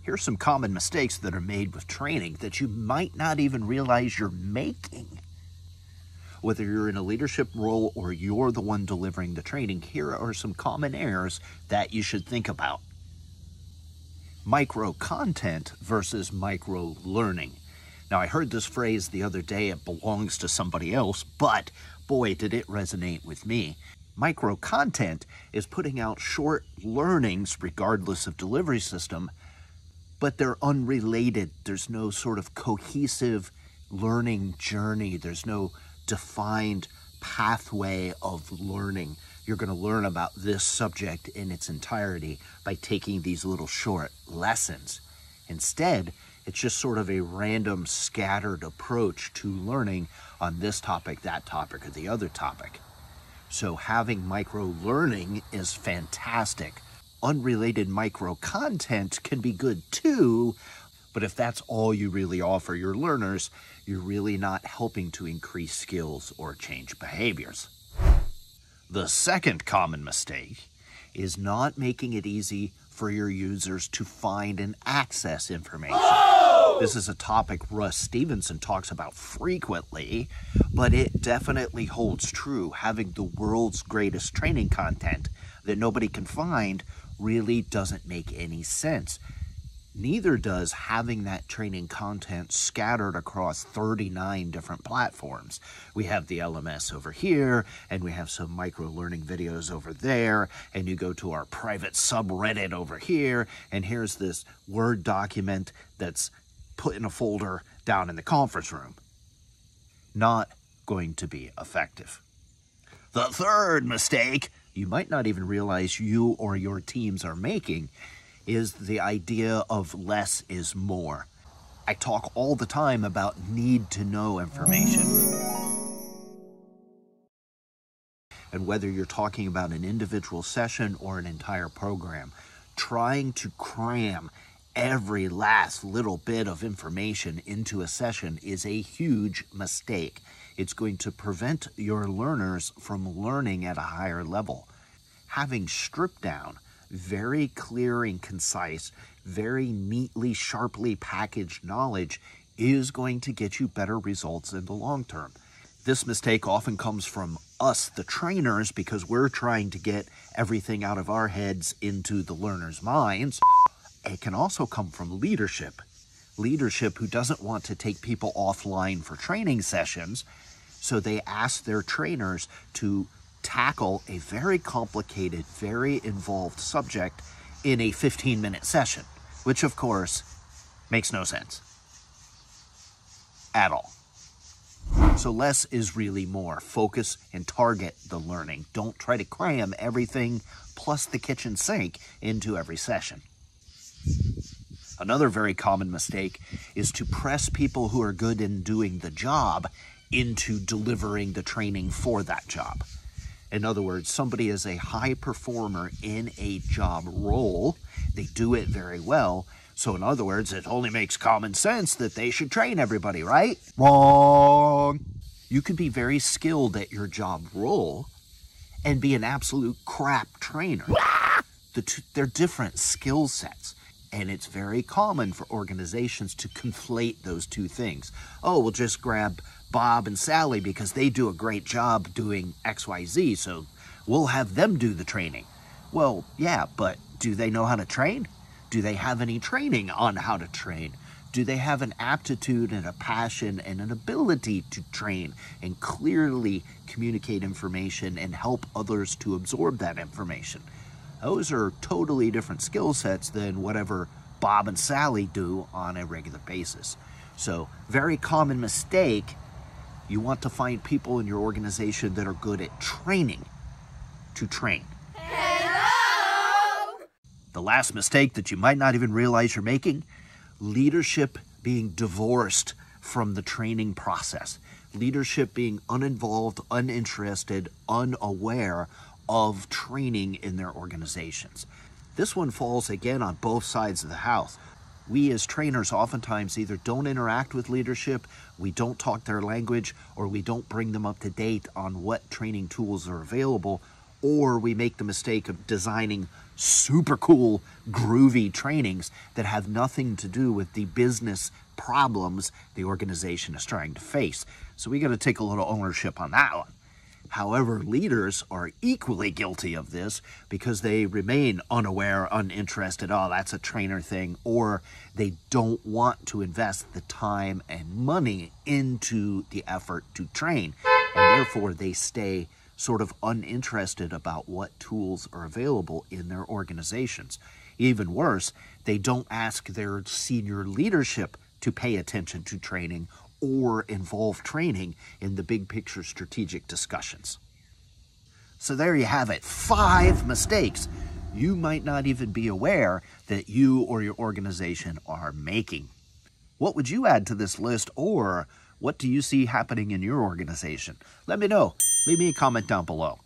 Here's some common mistakes that are made with training that you might not even realize you're making. Whether you're in a leadership role or you're the one delivering the training, here are some common errors that you should think about. Micro content versus micro learning. Now, I heard this phrase the other day. It belongs to somebody else, but boy, did it resonate with me. Micro content is putting out short learnings regardless of delivery system, but they're unrelated. There's no sort of cohesive learning journey. There's no defined pathway of learning. You're going to learn about this subject in its entirety by taking these little short lessons. Instead, it's just sort of a random scattered approach to learning on this topic, that topic, or the other topic. So having micro learning is fantastic. Unrelated micro content can be good too, but if that's all you really offer your learners, you're really not helping to increase skills or change behaviors. The second common mistake is not making it easy for your users to find and access information. This is a topic Russ Stevenson talks about frequently, but it definitely holds true. Having the world's greatest training content that nobody can find really doesn't make any sense. Neither does having that training content scattered across 39 different platforms. We have the LMS over here, and we have some micro-learning videos over there, and you go to our private subreddit over here, and here's this Word document that's put in a folder down in the conference room. Not going to be effective. The third mistake you might not even realize you or your teams are making is the idea of less is more. I talk all the time about need to know information. And whether you're talking about an individual session or an entire program, trying to cram every last little bit of information into a session is a huge mistake. It's going to prevent your learners from learning at a higher level. Having stripped down very clear and concise, very neatly, sharply packaged knowledge is going to get you better results in the long term. This mistake often comes from us, the trainers, because we're trying to get everything out of our heads into the learners' minds. It can also come from leadership. Leadership who doesn't want to take people offline for training sessions, so they ask their trainers to tackle a very complicated, very involved subject in a 15-minute session, which of course makes no sense at all. So less is really more. Focus and target the learning. Don't try to cram everything plus the kitchen sink into every session. Another very common mistake is to press people who are good in doing the job into delivering the training for that job. In other words, somebody is a high performer in a job role. They do it very well. So in other words, it only makes common sense that they should train everybody, right? Wrong. You can be very skilled at your job role and be an absolute crap trainer. They're different skill sets. And it's very common for organizations to conflate those two things. Oh, we'll just grab Bob and Sally because they do a great job doing XYZ, so we'll have them do the training. Well, yeah, but do they know how to train? Do they have any training on how to train? Do they have an aptitude and a passion and an ability to train and clearly communicate information and help others to absorb that information? Those are totally different skill sets than whatever Bob and Sally do on a regular basis. So, very common mistake. You want to find people in your organization that are good at training to train. Hello! The last mistake that you might not even realize you're making, leadership being divorced from the training process. Leadership being uninvolved, uninterested, unaware of training in their organizations. This one falls again on both sides of the house. We as trainers oftentimes either don't interact with leadership, we don't talk their language, or we don't bring them up to date on what training tools are available, or we make the mistake of designing super cool, groovy trainings that have nothing to do with the business problems the organization is trying to face. So we got to take a little ownership on that one. However, leaders are equally guilty of this because they remain unaware, uninterested, oh, that's a trainer thing, or they don't want to invest the time and money into the effort to train, and therefore they stay sort of uninterested about what tools are available in their organizations. Even worse, they don't ask their senior leadership to pay attention to training or involve training in the big picture strategic discussions. So there you have it, 5 mistakes you might not even be aware that you or your organization are making. What would you add to this list, or what do you see happening in your organization? Let me know. Leave me a comment down below.